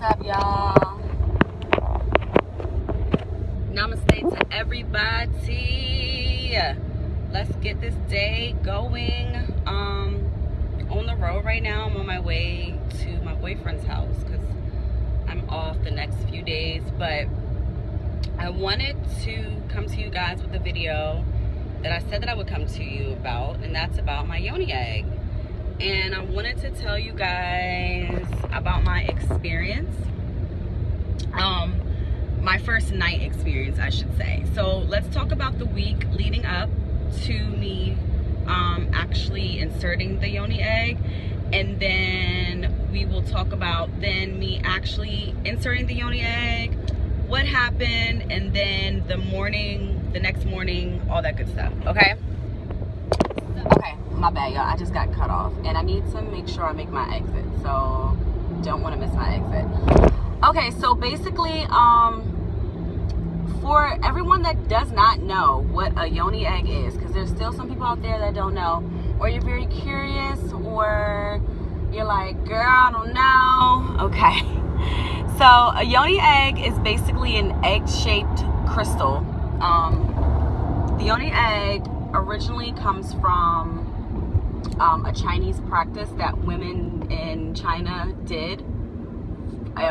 What's up, y'all? Namaste to everybody. Let's get this day going. On the road right now. I'm on my way to my boyfriend's house because I'm off the next few days. But I wanted to come to you guys with a video that I said that I would come to you about, and that's about my Yoni Egg. And I wanted to tell you guys about my experience, my first night experience, I should say. So let's talk about the week leading up to me actually inserting the Yoni Egg, and then we will talk about then me actually inserting the Yoni Egg, what happened, and then the next morning, all that good stuff, okay? Okay, my bad, y'all. I just got cut off, and I need to make sure I make my exit, so don't want to miss my exit. Okay, so basically, for everyone that does not know what a Yoni Egg is, because there's still some people out there that don't know, or you're very curious, or you're like, girl, I don't know. Okay, so a Yoni Egg is basically an egg-shaped crystal. The Yoni Egg originally comes from a Chinese practice that women in China did,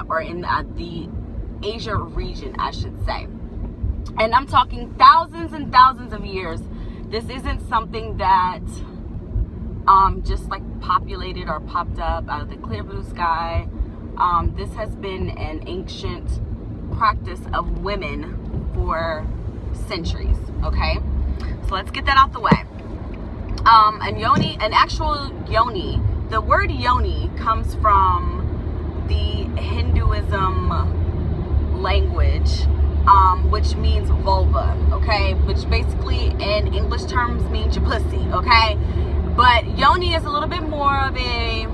or in the Asia region, I should say. And I'm talking thousands and thousands of years. This isn't something that just like populated or popped up out of the clear blue sky. This has been an ancient practice of women for centuries, okay? So let's get that out the way. An actual yoni, the word yoni comes from the Hinduism language, which means vulva, okay? Which basically in English terms means your pussy, okay? But yoni is a little bit more of a,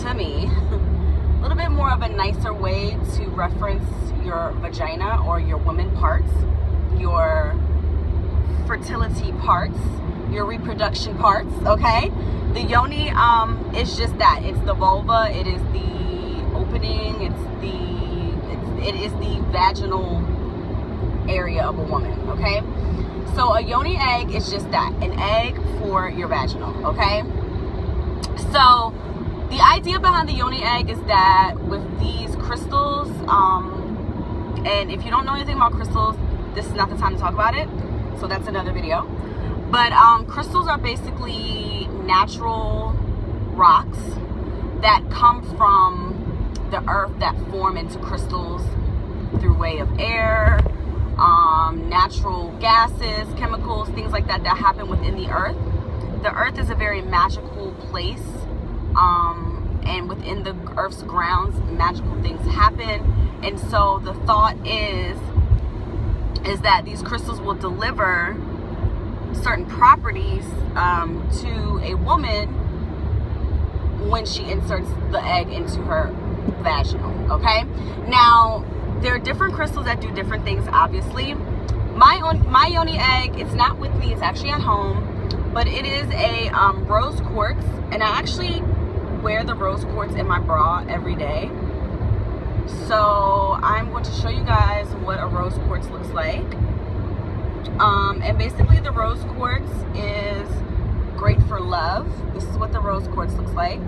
to me, a little bit more of a nicer way to reference your vagina or your woman parts, your fertility parts, your reproduction parts, okay? The yoni is just that. It's the vulva, it is the opening, it is the vaginal area of a woman, okay? So a Yoni Egg is just that, an egg for your vaginal, okay? So the idea behind the Yoni Egg is that with these crystals, and if you don't know anything about crystals, this is not the time to talk about it, so that's another video. But crystals are basically natural rocks that come from the earth that form into crystals through way of air, natural gases, chemicals, things like that that happen within the earth. The earth is a very magical place, and within the earth's grounds, magical things happen. And so the thought is that these crystals will deliver certain properties to a woman when she inserts the egg into her vaginal, okay? Now, there are different crystals that do different things, obviously. My Yoni Egg, it's not with me, it's actually at home, but it is a rose quartz, and I actually wear the rose quartz in my bra every day. So I'm going to show you guys what a rose quartz looks like. And basically the rose quartz is great for love. This is what the rose quartz looks like,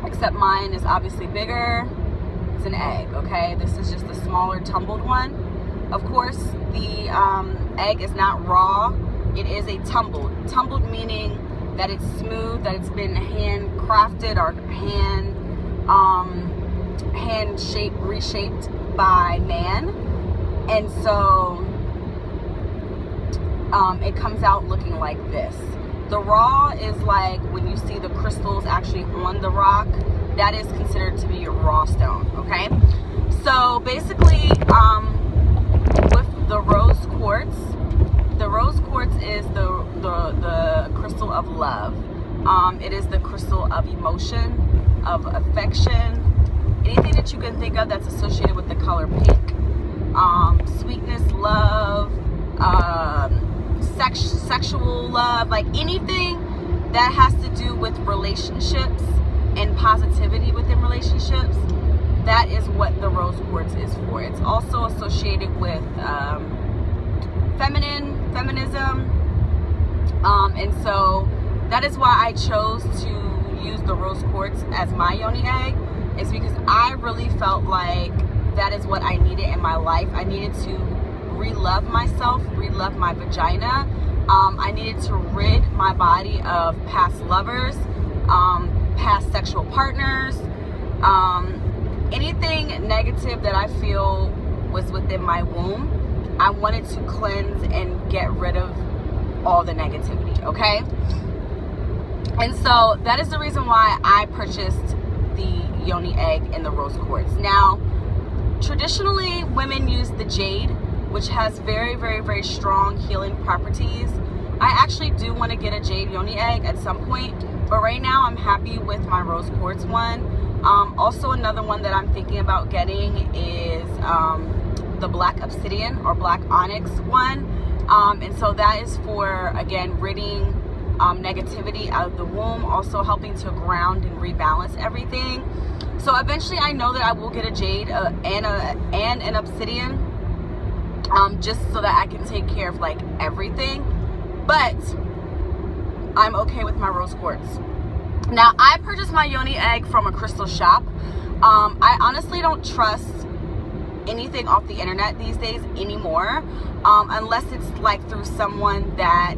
except mine is obviously bigger. It's an egg, okay? This is just a smaller tumbled one. Of course, the egg is not raw. It is a tumbled. Tumbled meaning that it's smooth, that it's been handcrafted or hand shaped, reshaped by man. And so it comes out looking like this. The raw is like when you see the crystals actually on the rock, that is considered to be a raw stone, okay? So basically, with the rose quartz is the crystal of love. It is the crystal of emotion, of affection, anything that you can think of that's associated with the color pink. Sweetness, love, sexual love, like anything that has to do with relationships and positivity within relationships that is what the rose quartz is for. It's also associated with feminism, and so that is why I chose to use the rose quartz as my yoni egg. Is because I really felt like that is what I needed in my life. I needed to re-love myself, re-love my vagina. I needed to rid my body of past lovers, past sexual partners, anything negative that I feel was within my womb. I wanted to cleanse and get rid of all the negativity, okay? And so that is the reason why I purchased the yoni egg and the rose quartz. Now, traditionally, women use the jade, which has very, very, very strong healing properties. I actually do want to get a jade yoni egg at some point, but right now I'm happy with my rose quartz one. Also, another one that I'm thinking about getting is the black obsidian or black onyx one. And so that is for, again, ridding negativity out of the womb, also helping to ground and rebalance everything. So eventually I know that I will get a jade and an obsidian, just so that I can take care of like everything. But I'm okay with my rose quartz. Now, I purchased my yoni egg from a crystal shop. I honestly don't trust anything off the internet these days anymore, unless it's like through someone that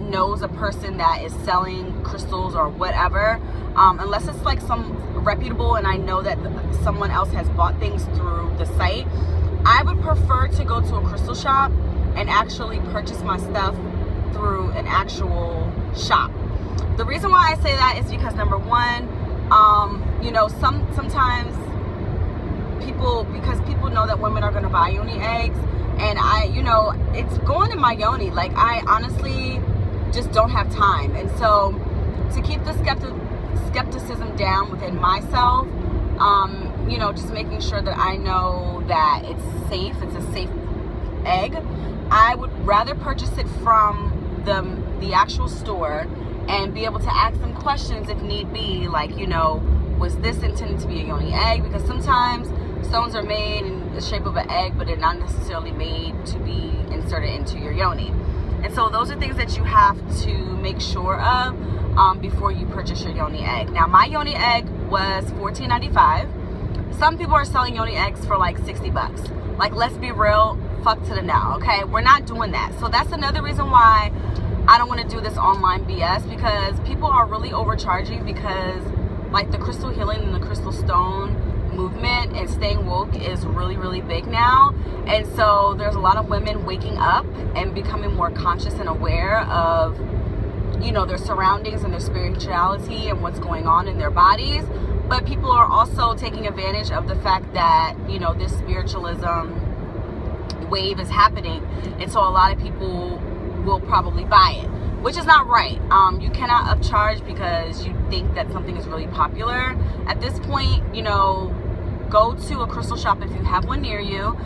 knows a person that is selling crystals or whatever, unless it's like some reputable and I know that someone else has bought things through the site. I would prefer to go to a crystal shop and actually purchase my stuff through an actual shop. The reason why I say that is because, number one, you know, sometimes because people know that women are going to buy yoni eggs, and you know, it's going in my yoni. Like, I honestly just don't have time. And so to keep the skepticism down within myself, you know, just making sure that I know that it's safe, it's a safe egg, I would rather purchase it from the actual store and be able to ask them questions if need be, like, you know, was this intended to be a yoni egg? Because sometimes stones are made in the shape of an egg, but they're not necessarily made to be inserted into your yoni. And so those are things that you have to make sure of before you purchase your yoni egg. Now, my yoni egg was $14.95. Some people are selling yoni eggs for like 60 bucks. Like, let's be real, fuck to the now, okay? We're not doing that. So that's another reason why I don't want to do this online BS, because people are really overcharging, because like the crystal healing and the crystal stone movement and staying woke is really, really big now. And so there's a lot of women waking up and becoming more conscious and aware of, you know, their surroundings and their spirituality and what's going on in their bodies. But people are also taking advantage of the fact that, you know, this spiritualism wave is happening, and so a lot of people will probably buy it, which is not right. You cannot upcharge because you think that something is really popular. At this point, you know, go to a crystal shop if you have one near you,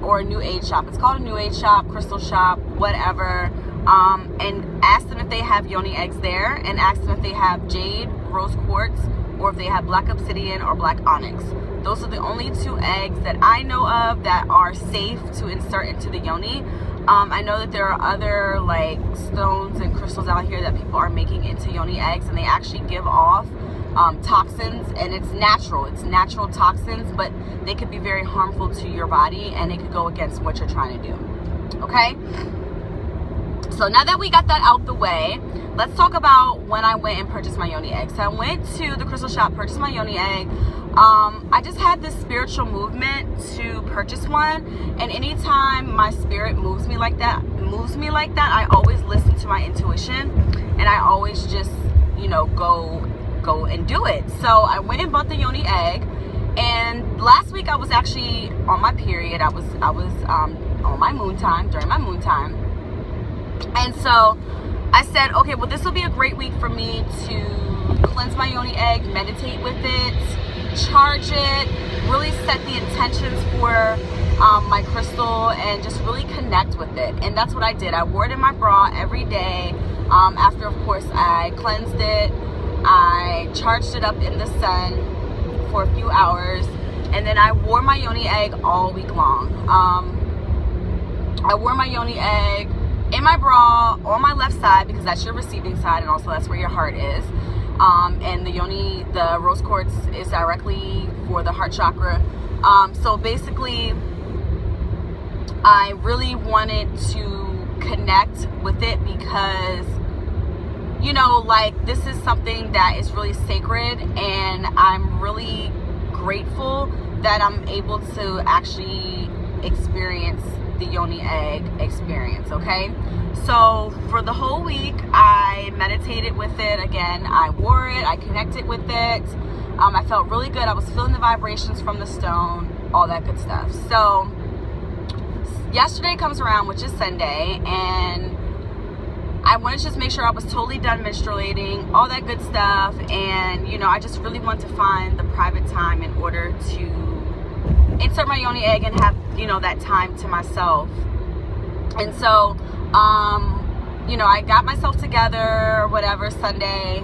or a new age shop. It's called a new age shop, crystal shop, whatever, and ask them if they have yoni eggs there, and ask them if they have jade, rose quartz, or if they have black obsidian or black onyx. Those are the only two eggs that I know of that are safe to insert into the yoni. I know that there are other like stones and crystals out here that people are making into yoni eggs, and they actually give off toxins, and it's natural toxins, but they could be very harmful to your body, and it could go against what you're trying to do. Okay, so now that we got that out the way, let's talk about when I went and purchased my yoni egg. So I went to the crystal shop, purchased my yoni egg. I just had this spiritual movement to purchase one, and anytime my spirit moves me like that, I always listen to my intuition, and I always just, you know, go and do it. So I went and bought the yoni egg, and last week I was actually on my period. I was on my moon time, during my moon time, and so I said, okay, well, this will be a great week for me to cleanse my yoni egg, meditate with it, charge it, really set the intentions for my crystal, and just really connect with it. And that's what I did. I wore it in my bra every day. After, of course, I cleansed it, I charged it up in the sun for a few hours, and then I wore my Yoni egg all week long. I wore my Yoni egg in my bra on my left side because that's your receiving side, and also that's where your heart is. And the rose quartz is directly for the heart chakra. So basically, I really wanted to connect with it because, you know, like, this is something that is really sacred, and I'm really grateful that I'm able to actually experience the Yoni Egg experience, okay? So for the whole week, I meditated with it. Again, I wore it, I connected with it. I felt really good. I was feeling the vibrations from the stone, all that good stuff. So yesterday comes around, which is Sunday, and I wanted to just make sure I was totally done menstruating, all that good stuff. And, you know, I just really want to find the private time in order to insert my Yoni egg and have, you know, that time to myself. And so, you know, I got myself together or whatever Sunday,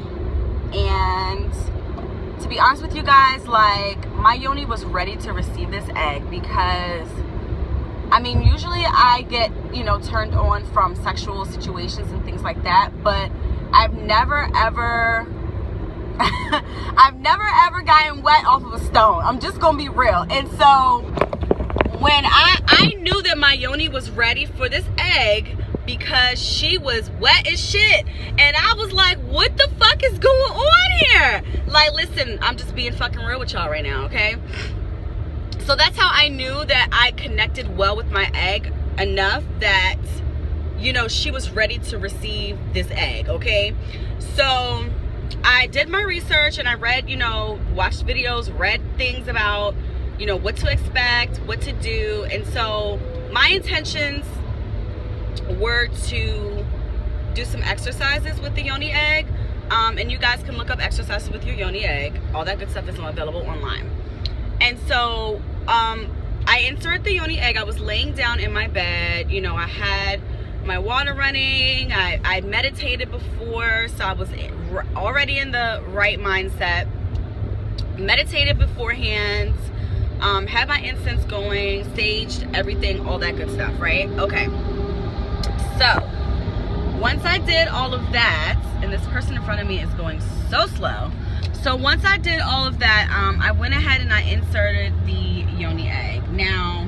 and to be honest with you guys, like, my Yoni was ready to receive this egg because, I mean, usually I get, you know, turned on from sexual situations and things like that, but I've never ever I've never ever gotten wet off of a stone. I'm just gonna be real. And so when I knew that my Yoni was ready for this egg because she was wet as shit, and I was like, what the fuck is going on here? Like, listen, I'm just being fucking real with y'all right now, okay? So that's how I knew that I connected well with my egg enough that, you know, she was ready to receive this egg, okay? So I did my research, and I read, you know, watched videos, read things about, you know, what to expect, what to do. And so my intentions were to do some exercises with the Yoni egg. And you guys can look up exercises with your Yoni egg. All that good stuff is available online. And so I inserted the Yoni egg. I was laying down in my bed. You know, I had my water running. I meditated before, so I was already in the right mindset. Meditated beforehand. Had my incense going, saged everything, all that good stuff, right? Okay. So once I did all of that, and this person in front of me is going so slow. So once I did all of that, I went ahead and I inserted the Yoni egg. Now,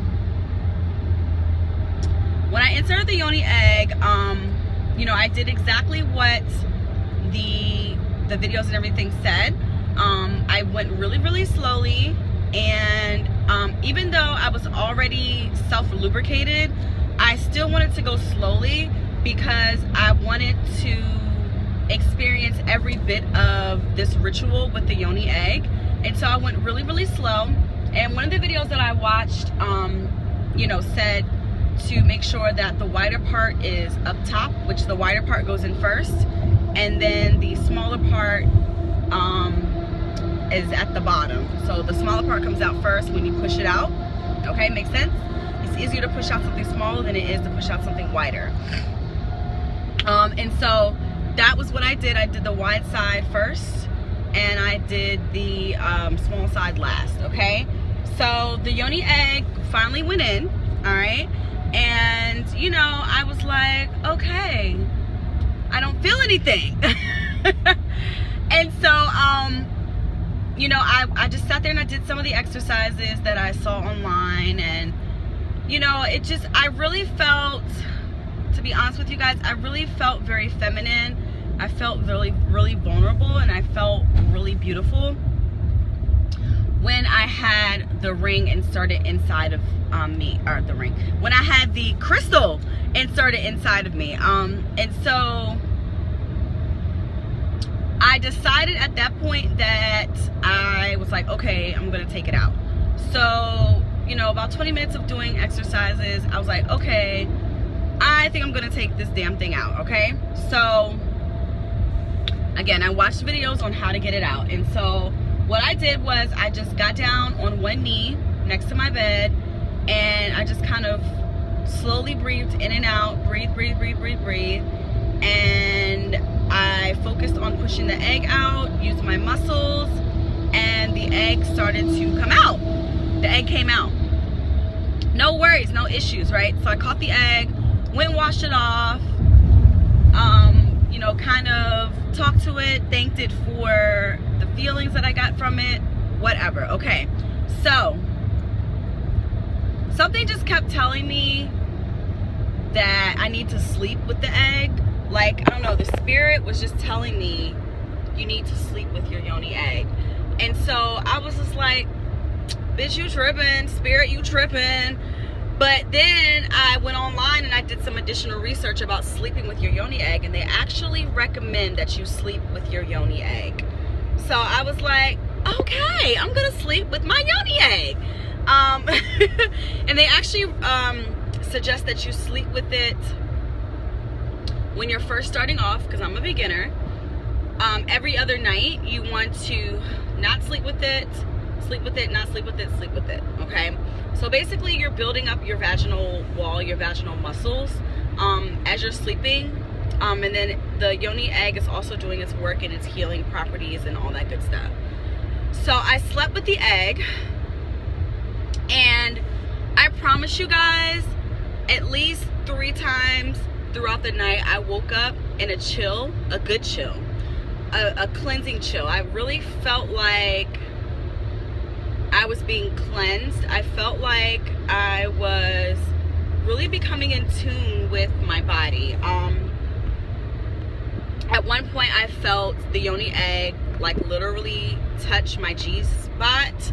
when I inserted the Yoni egg, you know, I did exactly what the videos and everything said. I went really, really slowly, and even though I was already self-lubricated, I still wanted to go slowly because I wanted to experience every bit of this ritual with the Yoni egg. And so I went really, really slow. And one of the videos that I watched, you know, said to make sure that the wider part is up top, which the wider part goes in first, and then the smaller part is at the bottom. So the smaller part comes out first when you push it out. Okay, makes sense? It's easier to push out something smaller than it is to push out something wider. And so that was what I did. I did the wide side first, and I did the small side last, okay? So the Yoni egg finally went in, all right? And, you know, I was like, okay, I don't feel anything. And so, you know, I just sat there and I did some of the exercises that I saw online, and, you know, it just, I really felt, to be honest with you guys, I really felt very feminine. I felt really, really vulnerable, and I felt really beautiful when I had the ring inserted inside of me, or the ring, when I had the crystal inserted inside of me. And so I decided at that point that I was like, okay, I'm gonna take it out. So, you know, about 20 minutes of doing exercises, I was like, okay, I think I'm gonna take this damn thing out, okay? So again, I watched videos on how to get it out. And so what I did was I just got down on one knee next to my bed, and I just kind of slowly breathed in and out, breathe, breathe, breathe, breathe, breathe. And I I focused on pushing the egg out, used my muscles, and the egg started to come out. The egg came out. No worries, no issues, right? So I caught the egg, went and washed it off, you know, kind of talked to it, thanked it for the feelings that I got from it, whatever. Okay, so something just kept telling me that I need to sleep with the egg. Like, I don't know, the spirit was just telling me you need to sleep with your Yoni egg. And so I was just like, bitch, you tripping, spirit, you tripping. But then I went online and I did some additional research about sleeping with your Yoni egg, and they actually recommend that you sleep with your Yoni egg. So I was like, okay, I'm gonna sleep with my Yoni egg. And they actually suggest that you sleep with it when you're first starting off, because I'm a beginner. Every other night you want to not sleep with it, sleep with it, not sleep with it, sleep with it, okay? So basically you're building up your vaginal wall, your vaginal muscles as you're sleeping, and then the Yoni egg is also doing its work and its healing properties and all that good stuff. So I slept with the egg, and I promise you guys, at least 3 times throughout the night I woke up in a chill, a good chill, a cleansing chill. I really felt like I was being cleansed. I felt like I was really becoming in tune with my body. At one point I felt the Yoni egg like literally touch my G-spot,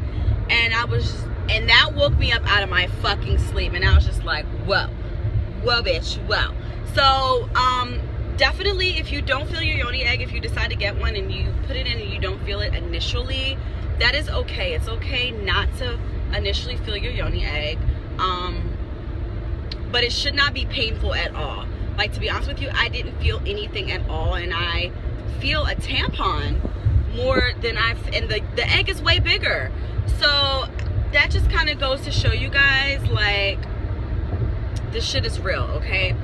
and that woke me up out of my fucking sleep, and I was just like, whoa, bitch, whoa. So definitely, if you don't feel your Yoni egg, if you decide to get one and you put it in and you don't feel it initially, that is okay. It's okay not to initially feel your Yoni egg, but it should not be painful at all. Like, to be honest with you, I didn't feel anything at all, and I feel a tampon more than and the egg is way bigger. So that just kind of goes to show you guys, like, this shit is real, okay?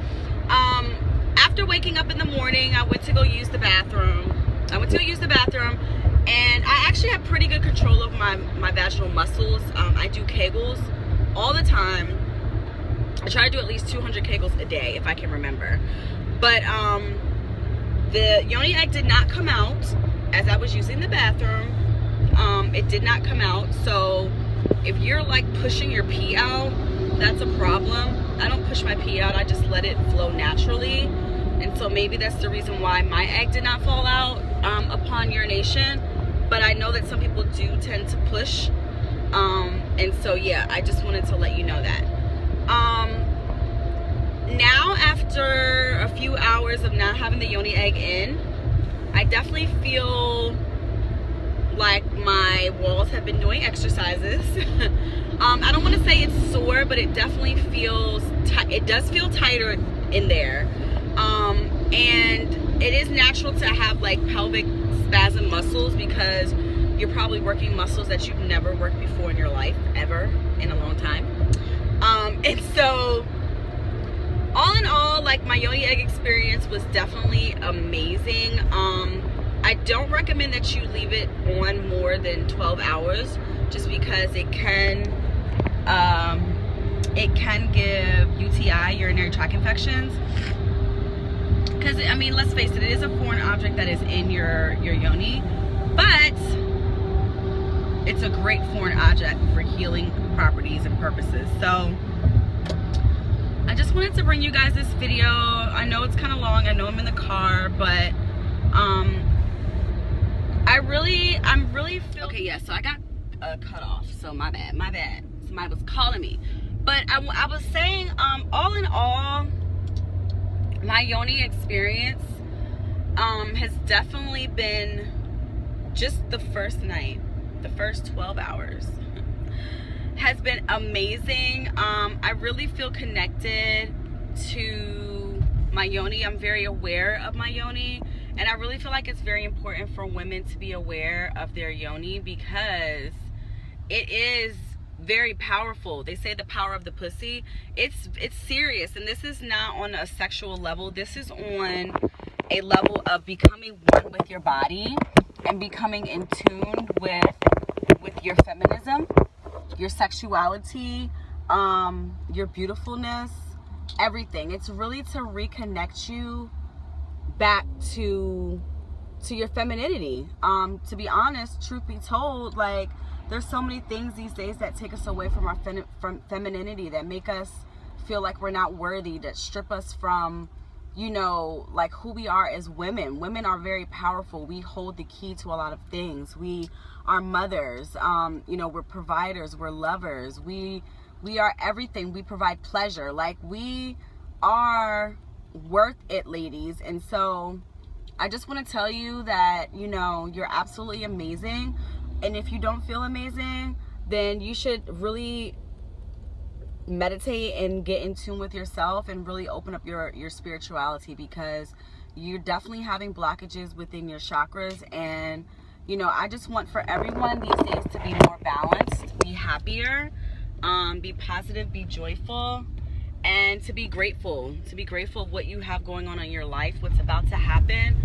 After waking up in the morning, I went to go use the bathroom. And I actually have pretty good control of my vaginal muscles. I do Kegels all the time. I try to do at least 200 Kegels a day, if I can remember. But the Yoni egg did not come out as I was using the bathroom. It did not come out. So if you're like pushing your pee out, that's a problem. I don't push my pee out, I just let it flow naturally. And so maybe that's the reason why my egg did not fall out upon urination. But I know that some people do tend to push. And so yeah, I just wanted to let you know that. Now, after a few hours of not having the Yoni egg in, I definitely feel like my walls have been doing exercises. I don't want to say it's sore, but it definitely feels it does feel tighter in there. And it is natural to have like pelvic spasm muscles, because you're probably working muscles that you've never worked before in your life, ever, in a long time. And so all in all, like, my Yoni Egg experience was definitely amazing. I don't recommend that you leave it on more than 12 hours, just because it can give UTI, urinary tract infections. Because, I mean, let's face it, it is a foreign object that is in your yoni, but it's a great foreign object for healing properties and purposes. So I just wanted to bring you guys this video. I know it's kind of long, I know I'm in the car, but I'm really feeling okay. Yeah, so I got cut off, so my bad. Somebody was calling me, but I was saying, all in all, my Yoni experience has definitely been, just the first night, the first 12 hours has been amazing. I really feel connected to my Yoni. I'm very aware of my Yoni, and I really feel like it's very important for women to be aware of their Yoni, because it is very powerful. They say the power of the pussy. It's serious, and this is not on a sexual level. This is on a level of becoming one with your body and becoming in tune with your feminism, your sexuality, your beautifulness, everything. It's really to reconnect you back to your femininity. To be honest, truth be told, like, there's so many things these days that take us away from our femininity, that make us feel like we're not worthy, that strip us from, you know, like, who we are as women. Women are very powerful. We hold the key to a lot of things. We are mothers, you know, we're providers, we're lovers, we are everything. We provide pleasure. Like, we are worth it, ladies. And so I just want to tell you that, you know, you're absolutely amazing. And if you don't feel amazing, then you should really meditate and get in tune with yourself and really open up your spirituality, because you're definitely having blockages within your chakras. And, you know, I just want for everyone these days to be more balanced, be happier, be positive, be joyful, and to be grateful of what you have going on in your life, what's about to happen.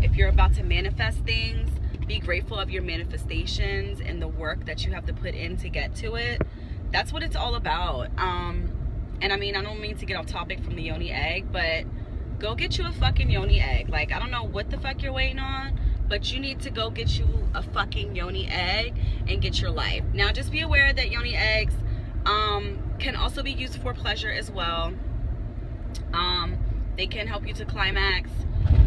If you're about to manifest things, be grateful of your manifestations and the work that you have to put in to get to it. That's what it's all about. And I mean, I don't mean to get off topic from the Yoni egg, but go get you a fucking Yoni egg. Like, I don't know what the fuck you're waiting on, but you need to go get you a fucking Yoni egg and get your life. Now, just be aware that Yoni eggs can also be used for pleasure as well. They can help you to climax,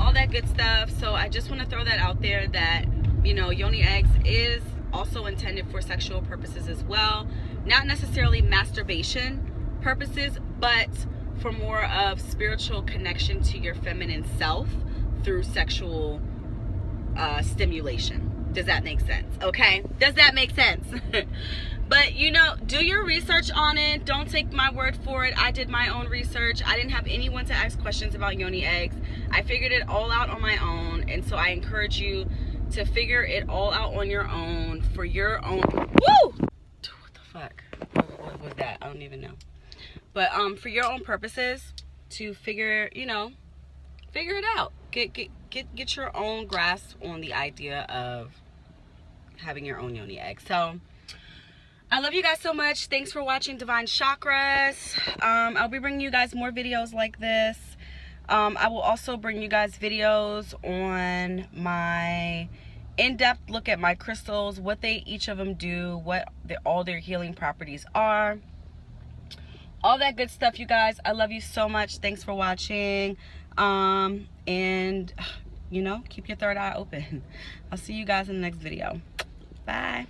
all that good stuff. So I just want to throw that out there, that, you know, Yoni eggs is also intended for sexual purposes as well. Not necessarily masturbation purposes, but for more of spiritual connection to your feminine self through sexual stimulation. Does that make sense? Okay, does that make sense? But, you know, do your research on it. Don't take my word for it. I did my own research. I didn't have anyone to ask questions about Yoni eggs. I figured it all out on my own, and so I encourage you to figure it all out on your own, for your own. Woo! What the fuck? What was that? I don't even know. But for your own purposes, to figure, you know, figure it out. Get your own grasp on the idea of having your own Yoni egg. So I love you guys so much. Thanks for watching Divine Chakras. I'll be bringing you guys more videos like this. I will also bring you guys videos on my in-depth look at my crystals, what each of them do, what all their healing properties are, all that good stuff, you guys. I love you so much. Thanks for watching. And, you know, keep your third eye open. I'll see you guys in the next video. Bye.